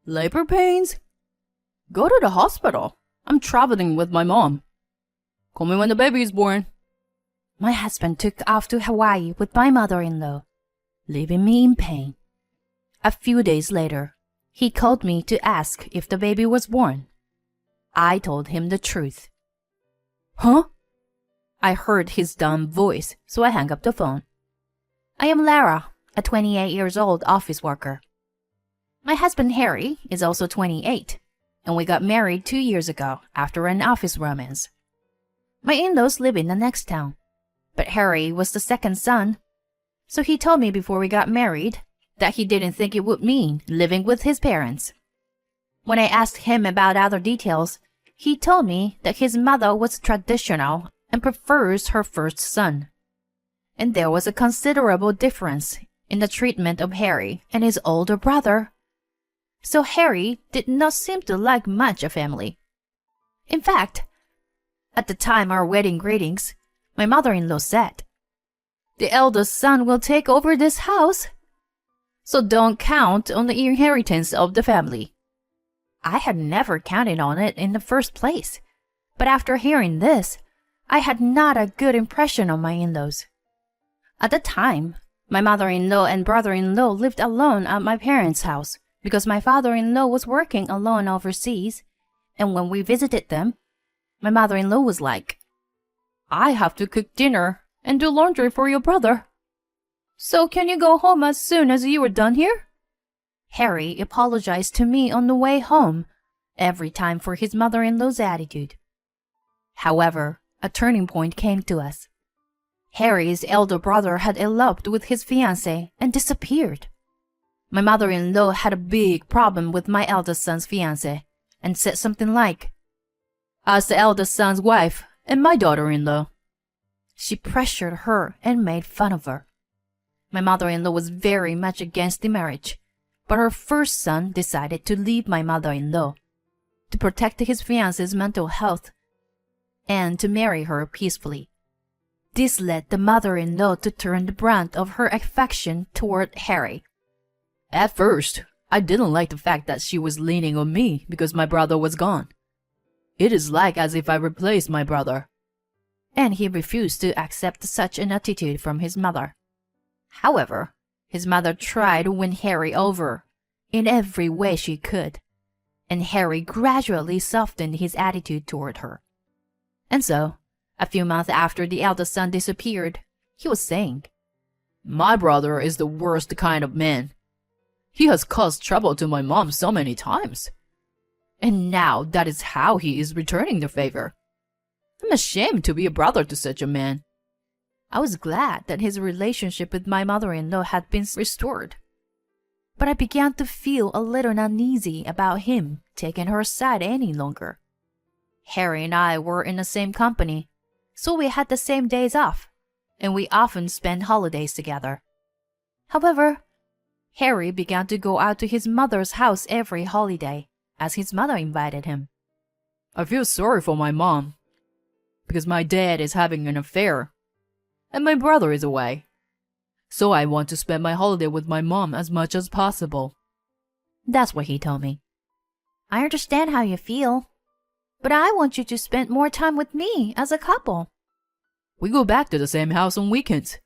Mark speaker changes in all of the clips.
Speaker 1: Labor pains? Go to the hospital. I'm traveling with my mom. Call me when the baby is born.
Speaker 2: My husband took off to Hawaii with my mother-in-law, leaving me in pain. A few days later, he called me to ask if the baby was born. I told him the truth.
Speaker 1: Huh?
Speaker 2: I heard his dumb voice, so I hung up the phone. I am Lara, a 28-years-old office worker. My husband Harry is also 28, and we got married 2 years ago after an office romance. My in-laws live in the next town, but Harry was the second son, so he told me before we got married that he didn't think it would mean living with his parents. When I asked him about other details, he told me that his mother was traditional and prefers her first son. And there was a considerable difference in the treatment of Harry and his older brother. So Harry did not seem to like much a family. In fact, at the time our wedding greetings, my mother-in-law said, "The eldest son will take over this house, so don't count on the inheritance of the family." I had never counted on it in the first place, but after hearing this, I had not a good impression on my in-laws. At the time, my mother-in-law and brother-in-law lived alone at my parents' house because my father-in-law was working alone overseas, and when we visited them, my mother-in-law was like, "I have to cook dinner and do laundry for your brother. So can you go home as soon as you are done here?" Harry apologized to me on the way home every time for his mother-in-law's attitude. However, a turning point came to us. Harry's elder brother had eloped with his fiancée and disappeared. My mother-in-law had a big problem with my eldest son's fiancée and said something like, "As the eldest son's wife and my daughter-in-law." She pressured her and made fun of her. My mother-in-law was very much against the marriage, but her first son decided to leave my mother-in-law to protect his fiancée's mental health and to marry her peacefully. This led the mother-in-law to turn the brunt of her affection toward Harry.
Speaker 1: At first, I didn't like the fact that she was leaning on me because my brother was gone. It is like as if I replaced my brother.
Speaker 2: And he refused to accept such an attitude from his mother. However, his mother tried to win Harry over in every way she could, and Harry gradually softened his attitude toward her. And so, a few months after the eldest son disappeared, he was saying,
Speaker 1: "My brother is the worst kind of man. He has caused trouble to my mom so many times. And now that is how he is returning the favor. I'm ashamed to be a brother to such a man."
Speaker 2: I was glad that his relationship with my mother-in-law had been restored, but I began to feel a little uneasy about him taking her side any longer. Harry and I were in the same company, so we had the same days off, and we often spent holidays together. However, Harry began to go out to his mother's house every holiday, as his mother invited him.
Speaker 1: I feel sorry for my mom, because my dad is having an affair, and my brother is away. So I want to spend my holiday with my mom as much as possible.
Speaker 2: That's what he told me. I understand how you feel, but I want you to spend more time with me as a couple.
Speaker 1: We go back to the same house on weekends,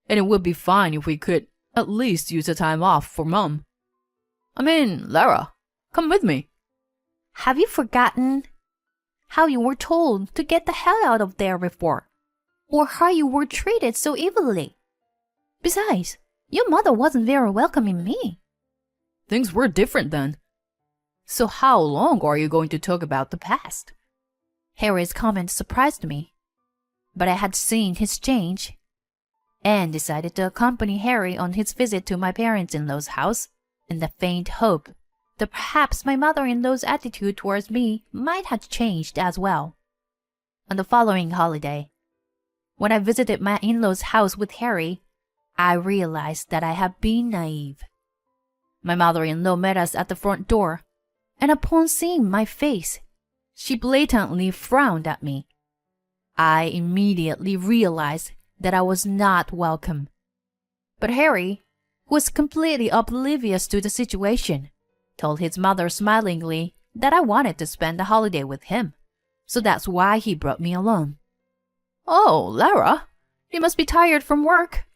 Speaker 1: and it would be fine if we could at least use the time off for mom. I mean, Lara, come with me.
Speaker 2: Have you forgotten how you were told to get the hell out of there before? Or how you were treated so evilly? Besides, your mother wasn't very welcoming me.
Speaker 1: Things were different then. So how long are you going to talk about the past?
Speaker 2: Harry's comment surprised me, but I had seen his change and decided to accompany Harry on his visit to my parents-in-law's house in the faint hope that perhaps my mother-in-law's attitude towards me might have changed as well. On the following holiday, when I visited my in-laws' house with Harry, I realized that I had been naive. My mother-in-law met us at the front door, and upon seeing my face, she blatantly frowned at me. I immediately realized that I was not welcome. But Harry, who was completely oblivious to the situation, told his mother smilingly that I wanted to spend the holiday with him, so that's why he brought me along.
Speaker 1: Oh, Lara, you must be tired from work.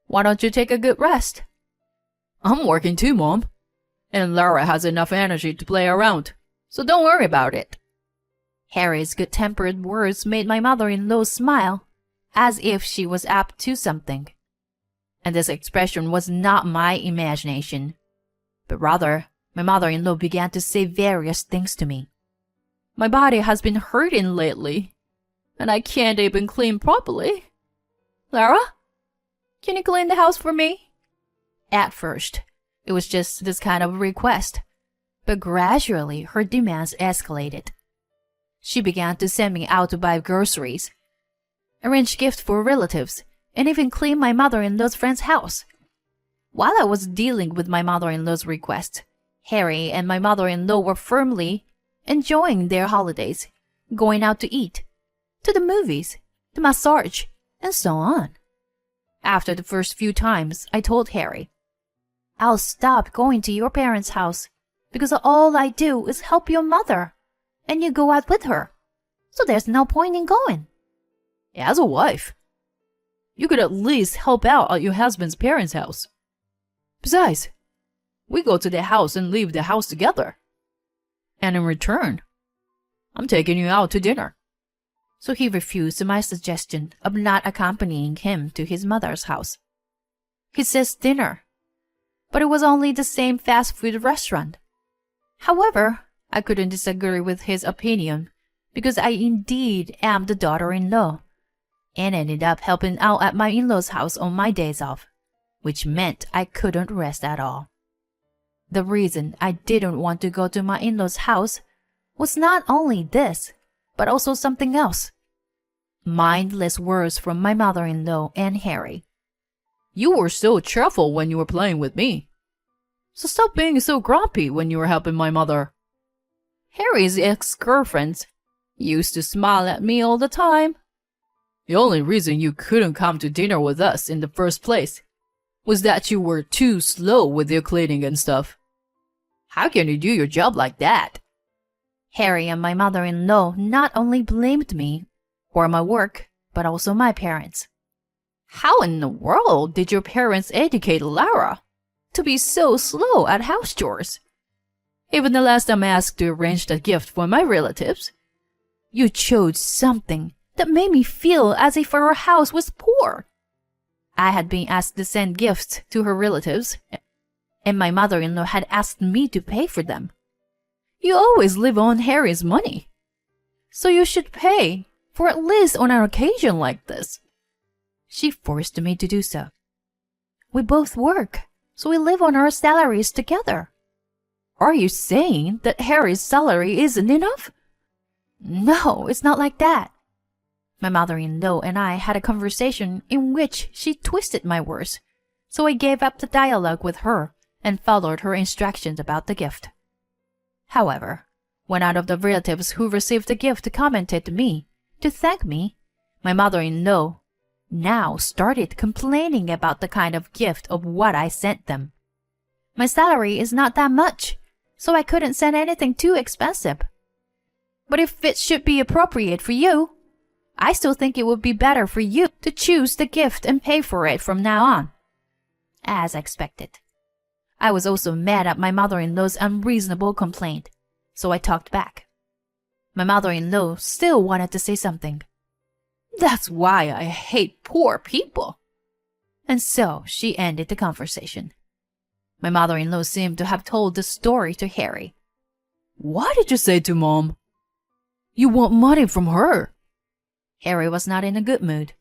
Speaker 1: Why don't you take a good rest? I'm working too, Mom. And Lara has enough energy to play around, so don't worry about it.
Speaker 2: Harry's good-tempered words made my mother-in-law smile, as if she was up to something. And this expression was not my imagination, but rather my mother-in-law began to say various things to me.
Speaker 1: My body has been hurting lately, and I can't even clean properly. Lara, can you clean the house for me?
Speaker 2: At first, it was just this kind of request, but gradually her demands escalated. She began to send me out to buy groceries, arrange gifts for relatives, and even clean my mother-in-law's friend's house. While I was dealing with my mother-in-law's request, Harry and my mother-in-law were firmly enjoying their holidays, going out to eat, to the movies, the massage, and so on. After the first few times, I told Harry, I'll stop going to your parents' house because all I do is help your mother, and you go out with her, so there's no point in going.
Speaker 1: As a wife, you could at least help out at your husband's parents' house. Besides, we go to their house and leave the house together. And in return, I'm taking you out to dinner.
Speaker 2: So he refused my suggestion of not accompanying him to his mother's house. He says dinner, but it was only the same fast food restaurant. However, I couldn't disagree with his opinion because I indeed am the daughter-in-law, and ended up helping out at my in-laws' house on my days off, which meant I couldn't rest at all. The reason I didn't want to go to my in-laws' house was not only this, but also something else. Mindless words from my mother-in-law and Harry.
Speaker 1: You were so cheerful when you were playing with me, so stop being so grumpy when you were helping my mother. Harry's ex-girlfriends used to smile at me all the time. The only reason you couldn't come to dinner with us in the first place was that you were too slow with your cleaning and stuff. How can you do your job like that?
Speaker 2: Harry and my mother-in-law not only blamed me for my work, but also my parents.
Speaker 1: How in the world did your parents educate Lara to be so slow at house chores? Even the last time I asked to arrange a gift for my relatives, you chose something that made me feel as if our house was poor. I had been asked to send gifts to her relatives, and my mother-in-law had asked me to pay for them. You always live on Harry's money, so you should pay for at least on an occasion like this.
Speaker 2: She forced me to do so. We both work, so we live on our salaries together.
Speaker 1: Are you saying that Harry's salary isn't enough?
Speaker 2: No, it's not like that. My mother-in-law and I had a conversation in which she twisted my words, so I gave up the dialogue with her and followed her instructions about the gift. However, when one of the relatives who received the gift commented to me to thank me, my mother-in-law now started complaining about the kind of gift of what I sent them. My salary is not that much, so I couldn't send anything too expensive. But if it should be appropriate for you, I still think it would be better for you to choose the gift and pay for it from now on. As expected, I was also mad at my mother-in-law's unreasonable complaint, so I talked back. My mother-in-law still wanted to say something.
Speaker 1: That's why I hate poor people.
Speaker 2: And so she ended the conversation. My mother-in-law seemed to have told the story to Harry.
Speaker 1: What did you say to Mom? You want money from her.
Speaker 2: Harry was not in a good mood.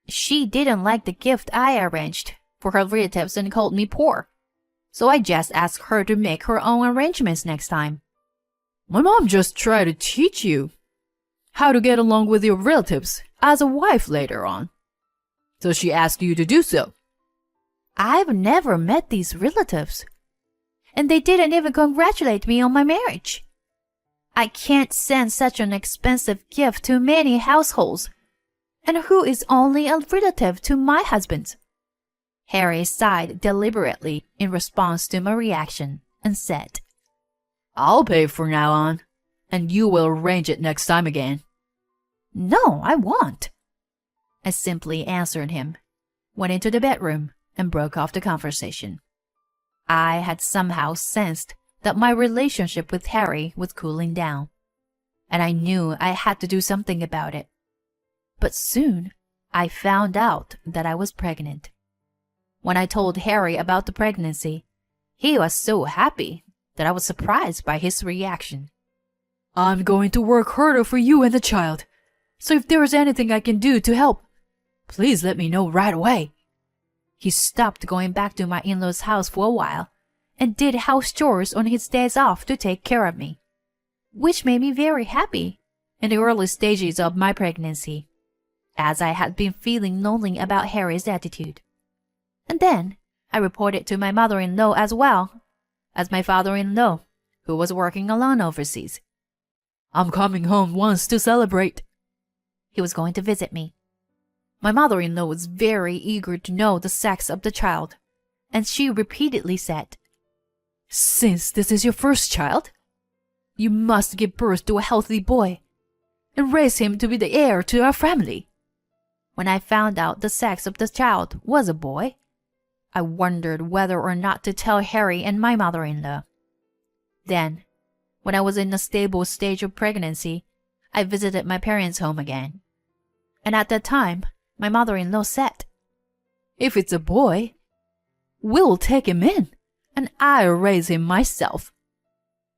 Speaker 2: She didn't like the gift I arranged for her relatives and called me poor, so I just asked her to make her own arrangements next time.
Speaker 1: My mom just tried to teach you how to get along with your relatives as a wife later on, so she asked you to do so.
Speaker 2: I've never met these relatives, and they didn't even congratulate me on my marriage. I can't send such an expensive gift to many households, and who is only a relative to my husband. Harry sighed deliberately in response to my reaction and said,
Speaker 1: I'll pay from now on, and you will arrange it next time again.
Speaker 2: No, I won't. I simply answered him, went into the bedroom, and broke off the conversation. I had somehow sensed that my relationship with Harry was cooling down, and I knew I had to do something about it. But soon, I found out that I was pregnant. When I told Harry about the pregnancy, he was so happy that I was surprised by his reaction.
Speaker 1: I'm going to work harder for you and the child, so if there is anything I can do to help, please let me know right away.
Speaker 2: He stopped going back to my in-laws' house for a while and did house chores on his days off to take care of me, which made me very happy in the early stages of my pregnancy, as I had been feeling lonely about Harry's attitude. And then I reported to my mother-in-law as well as my father-in-law, who was working alone overseas.
Speaker 1: I'm coming home once to celebrate.
Speaker 2: He was going to visit me. My mother-in-law was very eager to know the sex of the child, and she repeatedly said,
Speaker 1: Since this is your first child, you must give birth to a healthy boy and raise him to be the heir to our family.
Speaker 2: When I found out the sex of the child was a boy, I wondered whether or not to tell Harry and my mother-in-law. Then, when I was in a stable stage of pregnancy, I visited my parents' home again. And at that time, my mother-in-law said,
Speaker 1: If it's a boy, we'll take him in, and I'll raise him myself.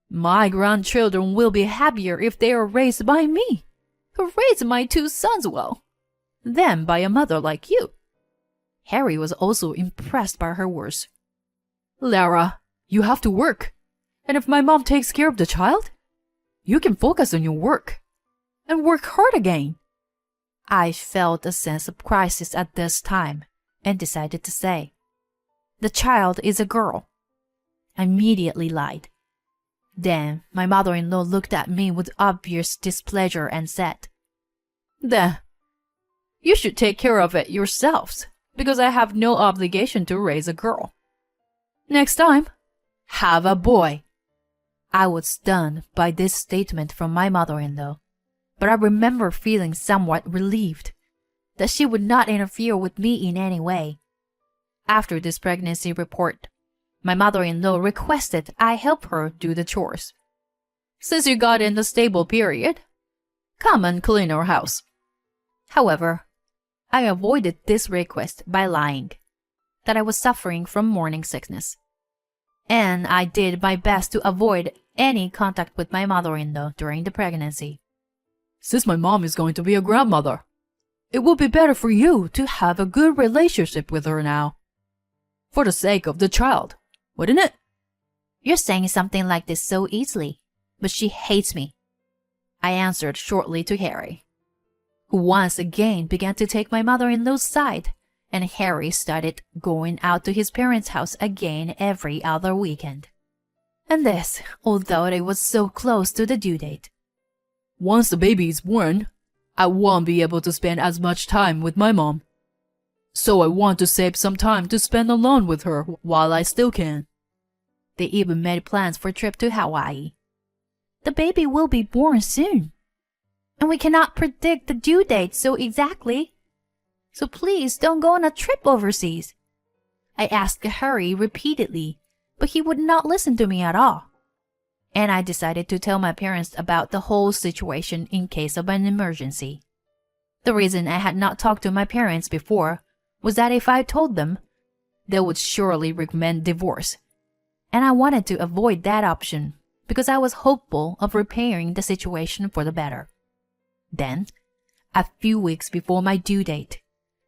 Speaker 1: My grandchildren will be happier if they are raised by me, who raised my two sons well, than by a mother like you. Harry was also impressed by her words. Lara, you have to work, and if my mom takes care of the child, you can focus on your work, and work hard again.
Speaker 2: I felt a sense of crisis at this time and decided to say, The child is a girl. I immediately lied. Then my mother-in-law looked at me with obvious displeasure and said,
Speaker 1: Then, you should take care of it yourselves, because I have no obligation to raise a girl. Next time, have a boy.
Speaker 2: I was stunned by this statement from my mother-in-law, but I remember feeling somewhat relieved that she would not interfere with me in any way. After this pregnancy report, my mother-in-law requested I help her do the chores.
Speaker 1: Since you got in the stable period, come and clean our house.
Speaker 2: However, I avoided this request by lying that I was suffering from morning sickness, and I did my best to avoid any contact with my mother-in-law during the pregnancy.
Speaker 1: Since my mom is going to be a grandmother, it will be better for you to have a good relationship with her now. For the sake of the child, wouldn't it?
Speaker 2: You're saying something like this so easily, but she hates me, I answered shortly to Harry, who once again began to take my mother-in-law's side, and Harry started going out to his parents' house again every other weekend. And this, although it was so close to the due date.
Speaker 1: Once the baby is born, I won't be able to spend as much time with my mom. So I want to save some time to spend alone with her while I still can.
Speaker 2: They even made plans for a trip to Hawaii. The baby will be born soon, and we cannot predict the due date so exactly. So please don't go on a trip overseas. I asked Harry repeatedly, but he would not listen to me at all. And I decided to tell my parents about the whole situation in case of an emergency. The reason I had not talked to my parents before was that if I told them, they would surely recommend divorce. And I wanted to avoid that option because I was hopeful of repairing the situation for the better. Then, a few weeks before my due date,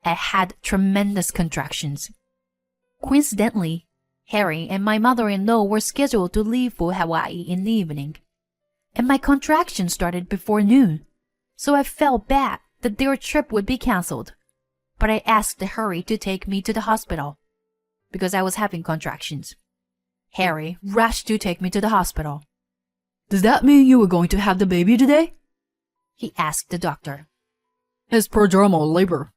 Speaker 2: I had tremendous contractions. Coincidentally, Harry and my mother-in-law were scheduled to leave for Hawaii in the evening, and my contractions started before noon, so I felt bad that their trip would be cancelled. But I asked Harry to take me to the hospital because I was having contractions. Harry rushed to take me to the hospital.
Speaker 1: Does that mean you were going to have the baby today?
Speaker 2: He asked the doctor.
Speaker 1: It's prodromal labor,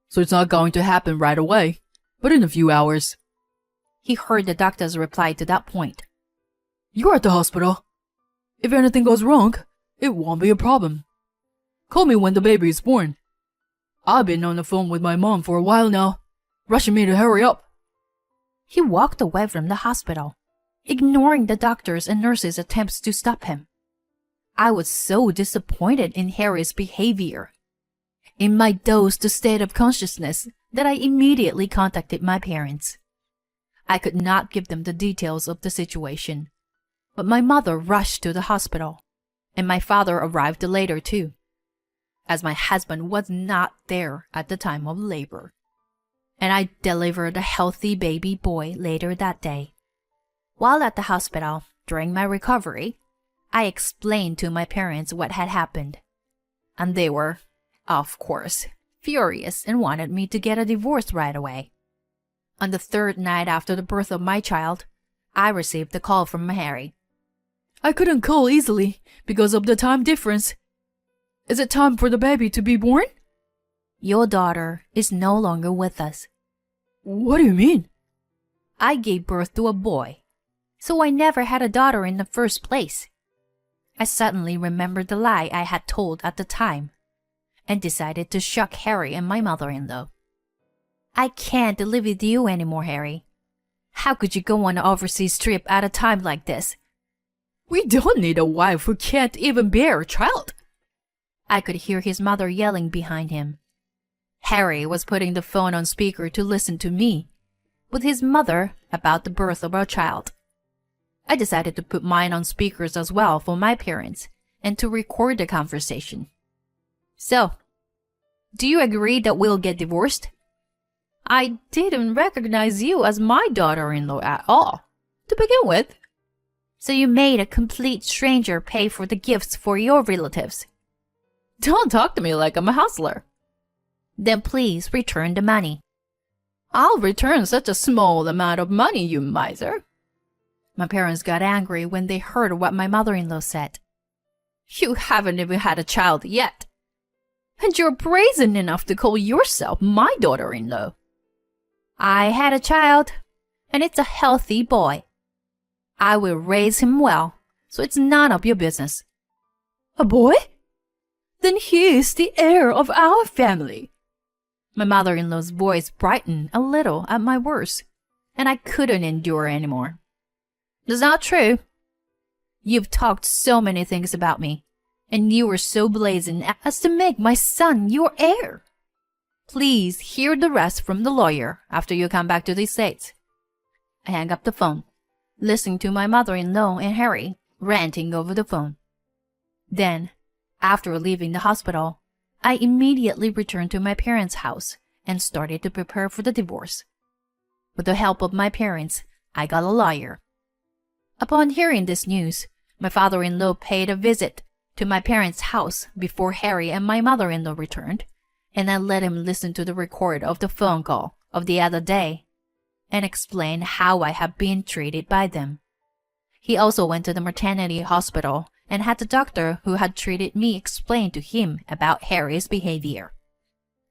Speaker 1: so it's not going to happen right away, but in a few hours.
Speaker 2: He heard the doctor's reply to that point.
Speaker 1: You're at the hospital. If anything goes wrong, it won't be a problem. Call me when the baby is born. I've been on the phone with my mom for a while now, rushing me to hurry up.
Speaker 2: He walked away from the hospital, ignoring the doctors' and nurses' attempts to stop him. I was so disappointed in Harry's behavior. In my dazed state of consciousness, that I immediately contacted my parents. I could not give them the details of the situation, but my mother rushed to the hospital, and my father arrived later too, as my husband was not there at the time of labor. And I delivered a healthy baby boy later that day. While at the hospital, during my recovery, I explained to my parents what had happened, and they were, of course, furious and wanted me to get a divorce right away. On the third night after the birth of my child, I received a call from Harry.
Speaker 1: I couldn't call easily because of the time difference. Is it time for the baby to be born?
Speaker 2: Your daughter is no longer with us.
Speaker 1: What do you mean?
Speaker 2: I gave birth to a boy, so I never had a daughter in the first place. I suddenly remembered the lie I had told at the time, and decided to shock Harry and my mother-in-law. I can't live with you anymore, Harry. How could you go on an overseas trip at a time like this?
Speaker 1: We don't need a wife who can't even bear a child.
Speaker 2: I could hear his mother yelling behind him. Harry was putting the phone on speaker to listen to me, with his mother about the birth of our child. I decided to put mine on speakers as well for my parents and to record the conversation. So, do you agree that we'll get divorced? I didn't recognize you as my daughter-in-law at all, to begin with. So you made a complete stranger pay for the gifts for your relatives.
Speaker 1: Don't talk to me like I'm a hustler.
Speaker 2: Then please return the money.
Speaker 1: I'll return such a small amount of money, you miser.
Speaker 2: My parents got angry when they heard what my mother-in-law said.
Speaker 1: You haven't even had a child yet. And you're brazen enough to call yourself my daughter-in-law.
Speaker 2: I had a child, and it's a healthy boy. I will raise him well, so it's none of your business.
Speaker 1: A boy? Then he is the heir of our family.
Speaker 2: My mother-in-law's voice brightened a little at my words, and I couldn't endure anymore. That's not true. You've talked so many things about me, and you were so brazen as to make my son your heir. Please hear the rest from the lawyer after you come back to the States. I hung up the phone, listening to my mother-in-law and Harry ranting over the phone. Then, after leaving the hospital, I immediately returned to my parents' house and started to prepare for the divorce. With the help of my parents, I got a lawyer. Upon hearing this news, my father-in-law paid a visit to my parents' house before Harry and my mother-in-law returned, and I let him listen to the record of the phone call of the other day and explain how I had been treated by them. He also went to the maternity hospital and had the doctor who had treated me explain to him about Harry's behavior.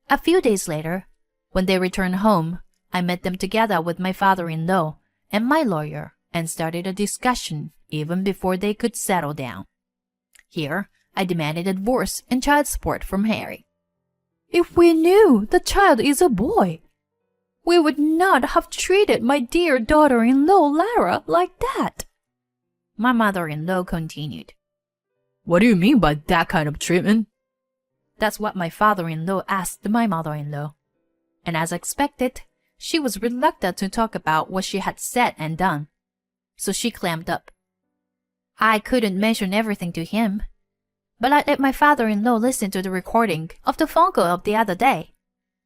Speaker 2: A few days later, when they returned home, I met them together with my father-in-law and my lawyer and started a discussion even before they could settle down. Here, I demanded a divorce and child support from Harry.
Speaker 1: If we knew the child is a boy, we would not have treated my dear daughter-in-law Lara like that.
Speaker 2: My mother-in-law continued.
Speaker 1: What do you mean by that kind of treatment?
Speaker 2: That's what my father-in-law asked my mother-in-law. And as expected, she was reluctant to talk about what she had said and done. So she clammed up. I couldn't mention everything to him, but I let my father-in-law listen to the recording of the phone call of the other day,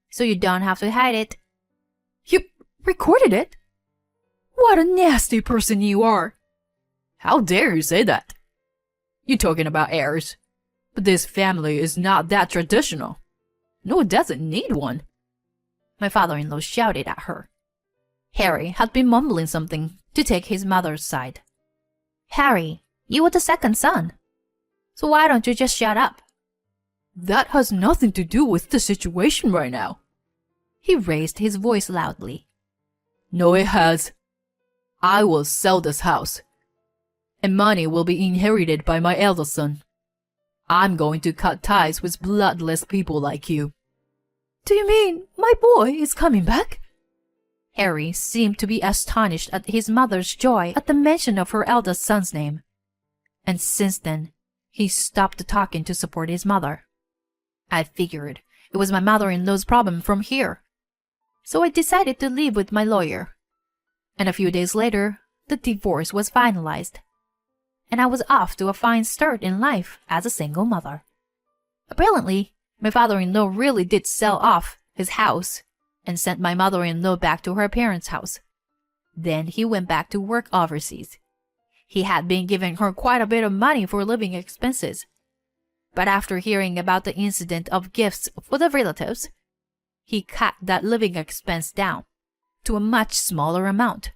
Speaker 2: so you don't have to hide it.
Speaker 1: You recorded it? What a nasty person you are. How dare you say that? You're talking about heirs, but this family is not that traditional. No, it doesn't need one.
Speaker 2: My father-in-law shouted at her. Harry had been mumbling something to take his mother's side. Harry, you were the second son. So why don't you just shut up?
Speaker 1: That has nothing to do with the situation right now.
Speaker 2: He raised his voice loudly.
Speaker 1: No, it has. I will sell this house. and money will be inherited by my eldest son. I'm going to cut ties with bloodless people like you." "Do you mean my boy is coming back?" Harry seemed to be astonished at his mother's joy at the mention of her eldest son's name. And since then, he stopped talking to support his mother. I figured it was my mother-in-law's problem from here. So I decided to leave with my lawyer. And a few days later, the divorce was finalized. And I was off to a fine start in life as a single mother. Apparently, my father-in-law really did sell off his house and sent my mother-in-law back to her parents' house. Then he went back to work overseas. He had been giving her quite a bit of money for living expenses. But after hearing about the incident of gifts for the relatives, he cut that living expense down to a much smaller amount.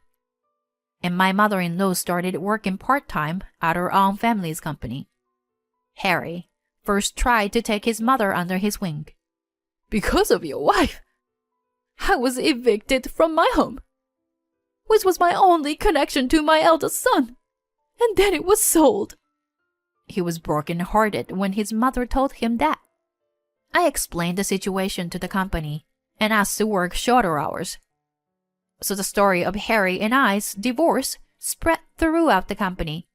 Speaker 1: And my mother-in-law started working part-time at her own family's company. Harry first tried to take his mother under his wing. "Because of your wife, I was evicted from my home, which was my only connection to my eldest son, and then it was sold." He was broken-hearted when his mother told him that. I explained the situation to the company and asked to work shorter hours. So the story of Harry and I's divorce spread throughout the company.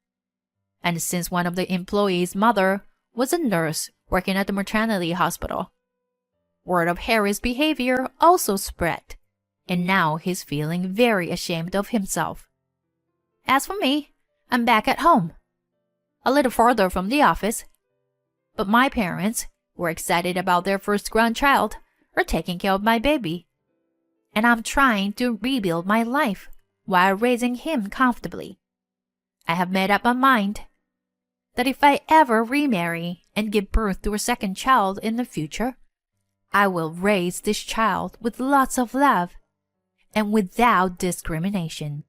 Speaker 1: And since one of the employees' mother was a nurse working at the maternity hospital, word of Harry's behavior also spread, and now he's feeling very ashamed of himself. As for me, I'm back at home, a little farther from the office. But my parents were excited about their first grandchild or taking care of my baby. And I'm trying to rebuild my life while raising him comfortably. I have made up my mind that if I ever remarry and give birth to a second child in the future, I will raise this child with lots of love and without discrimination.